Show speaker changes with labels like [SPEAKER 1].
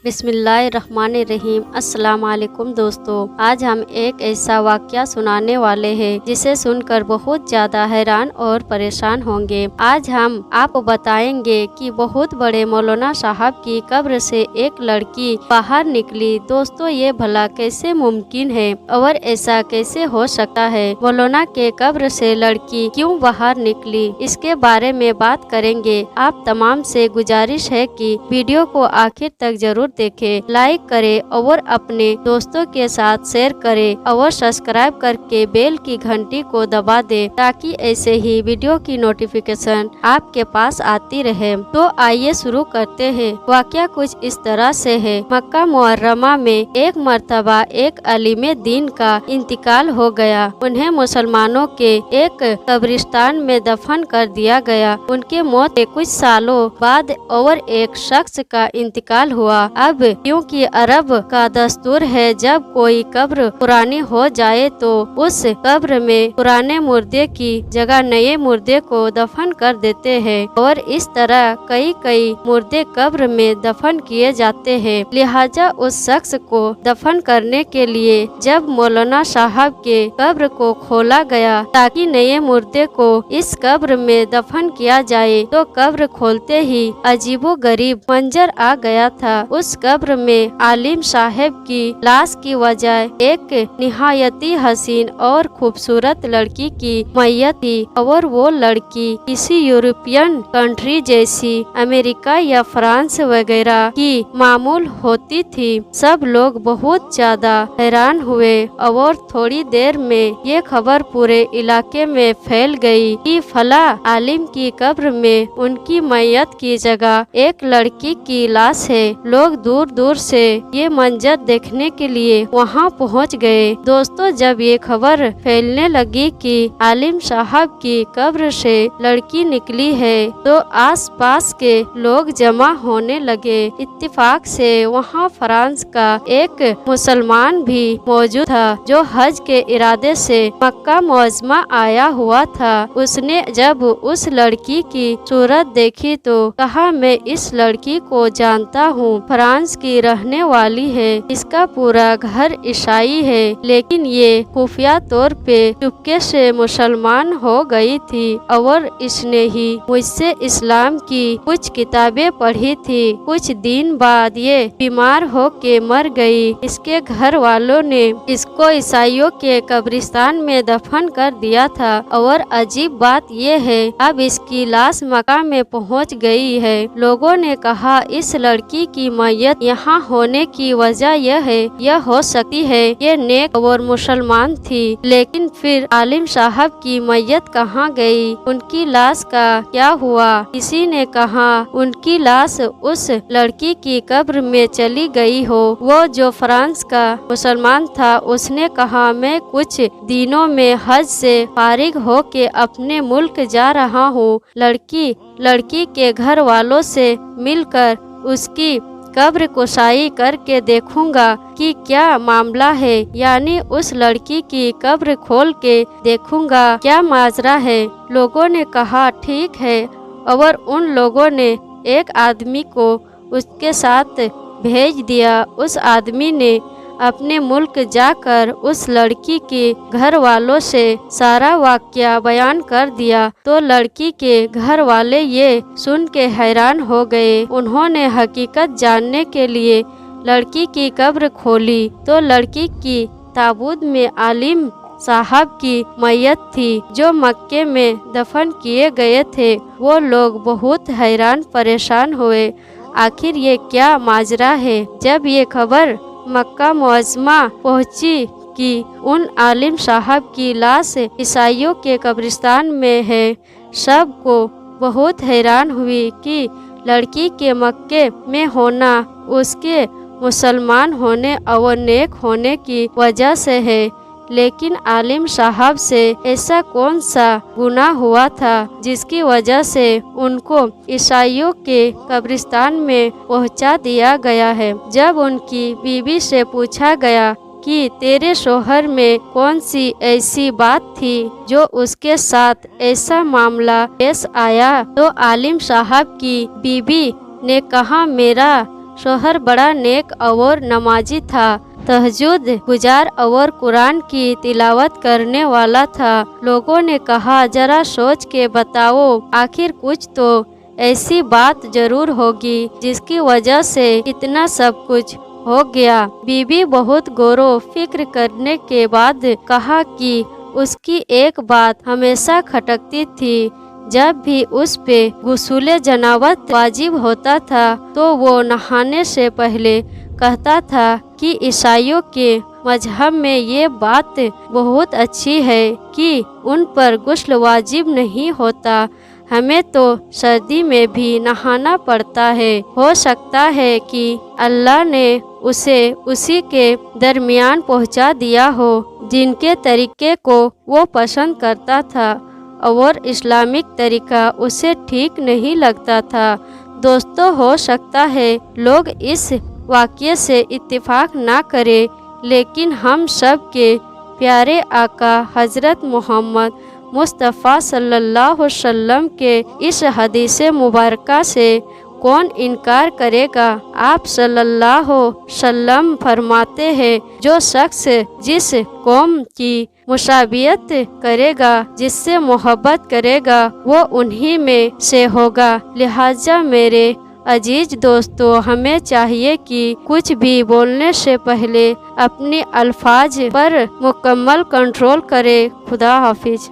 [SPEAKER 1] बिस्मिल्लाहिर्रहमानिर्रहीम। अस्सलाम वालेकुम दोस्तों, आज हम एक ऐसा वाक़या सुनाने वाले हैं जिसे सुनकर बहुत ज़्यादा हैरान और परेशान होंगे। आज हम आपको बताएंगे कि बहुत बड़े मौलाना साहब की कब्र से एक लड़की बाहर निकली। दोस्तों, ये भला कैसे मुमकिन है और ऐसा कैसे हो सकता है? मौलाना के कब्र से लड़की क्यों बाहर निकली, इसके बारे में बात करेंगे। आप तमाम से गुजारिश है कि वीडियो को आखिर तक जरूर देखें, लाइक करें और अपने दोस्तों के साथ शेयर करें और सब्सक्राइब करके बेल की घंटी को दबा दें ताकि ऐसे ही वीडियो की नोटिफिकेशन आपके पास आती रहे। तो आइए शुरू करते हैं। वाकया कुछ इस तरह से है। मक्का मुअर्रमा में एक मर्तबा एक अलीमे दीन का इंतकाल हो गया। उन्हें मुसलमानों के एक कब्रिस्तान में दफन कर दिया गया। उनके मौत के कुछ सालों बाद और एक शख्स का इंतकाल हुआ। अब क्योंकि अरब का दस्तूर है, जब कोई कब्र पुरानी हो जाए तो उस कब्र में पुराने मुर्दे की जगह नए मुर्दे को दफन कर देते हैं और इस तरह कई कई मुर्दे कब्र में दफन किए जाते हैं। लिहाजा उस शख्स को दफन करने के लिए जब मौलाना साहब के कब्र को खोला गया ताकि नए मुर्दे को इस कब्र में दफन किया जाए, तो कब्र खोलते ही अजीबो गरीब मंजर आ गया था। उस कब्र में आलिम साहब की लाश की वजह एक निहायती हसीन और खूबसूरत लड़की की मैयत थी और वो लड़की किसी यूरोपियन कंट्री जैसी अमेरिका या फ्रांस वगैरह की मामूल होती थी। सब लोग बहुत ज्यादा हैरान हुए और थोड़ी देर में ये खबर पूरे इलाके में फैल गई कि फला आलिम की कब्र में उनकी मैयत की जगह एक लड़की की लाश है। लोग दूर दूर से ये मंजर देखने के लिए वहाँ पहुँच गए। दोस्तों, जब ये खबर फैलने लगी कि आलिम साहब की कब्र से लड़की निकली है तो आस पास के लोग जमा होने लगे। इत्तेफाक से वहाँ फ्रांस का एक मुसलमान भी मौजूद था जो हज के इरादे से मक्का मुअज़्ज़मा आया हुआ था। उसने जब उस लड़की की सूरत देखी तो कहा, मैं इस लड़की को जानता हूँ, फ्रांस की रहने वाली है, इसका पूरा घर ईसाई है, लेकिन ये खुफिया तौर पे चुपके से मुसलमान हो गई थी और इसने ही मुझसे इस्लाम की कुछ किताबें पढ़ी थी। कुछ दिन बाद ये बीमार हो के मर गई। इसके घर वालों ने इसको ईसाइयों के कब्रिस्तान में दफन कर दिया था और अजीब बात ये है, अब इसकी लाश मक्का में पहुंच गई है। लोगों ने कहा, इस लड़की की मैयत यहाँ होने की वजह यह हो सकती है ये नेक और मुसलमान थी, लेकिन फिर आलिम साहब की मैयत कहाँ गई, उनकी लाश का क्या हुआ? किसी ने कहा उनकी लाश उस लड़की की कब्र में चली गई हो। वो जो फ्रांस का मुसलमान था उसने कहा, मैं कुछ दिनों में हज से फारिग हो के अपने मुल्क जा रहा हूँ। लड़की के घर वालों से मिलकर उसकी कब्र कुशाई करके देखूंगा कि क्या मामला है, यानी उस लड़की की कब्र खोल के देखूंगा क्या माजरा है। लोगों ने कहा ठीक है और उन लोगों ने एक आदमी को उसके साथ भेज दिया। उस आदमी ने अपने मुल्क जाकर उस लड़की के घर वालों से सारा वाकया बयान कर दिया तो लड़की के घर वाले ये सुन के हैरान हो गए। उन्होंने हकीकत जानने के लिए लड़की की कब्र खोली तो लड़की की ताबूत में आलिम साहब की मैयत थी जो मक्के में दफन किए गए थे। वो लोग बहुत हैरान परेशान हुए, आखिर ये क्या माजरा है। जब ये खबर मक्का मुअज़्ज़मा पहुंची कि उन आलिम साहब की लाश ईसाइयों के कब्रिस्तान में है, सबको बहुत हैरान हुई कि लड़की के मक्के में होना उसके मुसलमान होने और नेक होने की वजह से है। लेकिन आलिम साहब से ऐसा कौन सा गुनाह हुआ था जिसकी वजह से उनको ईसाइयों के कब्रिस्तान में पहुंचा दिया गया है। जब उनकी बीवी से पूछा गया कि तेरे शोहर में कौन सी ऐसी बात थी जो उसके साथ ऐसा मामला पेश आया, तो आलिम साहब की बीवी ने कहा, मेरा शोहर बड़ा नेक और नमाजी था, तहज्जुद गुजार और कुरान की तिलावत करने वाला था। लोगों ने कहा, जरा सोच के बताओ, आखिर कुछ तो ऐसी बात जरूर होगी जिसकी वजह से इतना सब कुछ हो गया। बीबी बहुत गौरो फिक्र करने के बाद कहा कि उसकी एक बात हमेशा खटकती थी। जब भी उस पे गुस्ल जनाबत वाजिब होता था तो वो नहाने से पहले कहता था कि ईसाइयों के मजहब में ये बात बहुत अच्छी है कि उन पर गुस्ल वाजिब नहीं होता। हमें तो सर्दी में भी नहाना पड़ता है। हो सकता है कि अल्लाह ने उसे उसी के दरमियान पहुंचा दिया हो जिनके तरीके को वो पसंद करता था और इस्लामिक तरीका उसे ठीक नहीं लगता था। दोस्तों, हो सकता है लोग इस वाक़ये से इत्तेफाक ना करें, लेकिन हम सब के प्यारे आका हज़रत मोहम्मद मुस्तफ़ा सल्लल्लाहु अलैहि वसल्लम के इस हदीस मुबारका से कौन इनकार करेगा। आप सल्लल्लाहु अलैहि वसल्लम फरमाते हैं, जो शख्स जिस कौम की मुशाबियत करेगा, जिससे मोहब्बत करेगा, वो उन्हीं में से होगा। लिहाजा मेरे अजीज दोस्तों, हमें चाहिए कि कुछ भी बोलने से पहले अपने अल्फाज पर मुकम्मल कंट्रोल करें। खुदा हाफिज।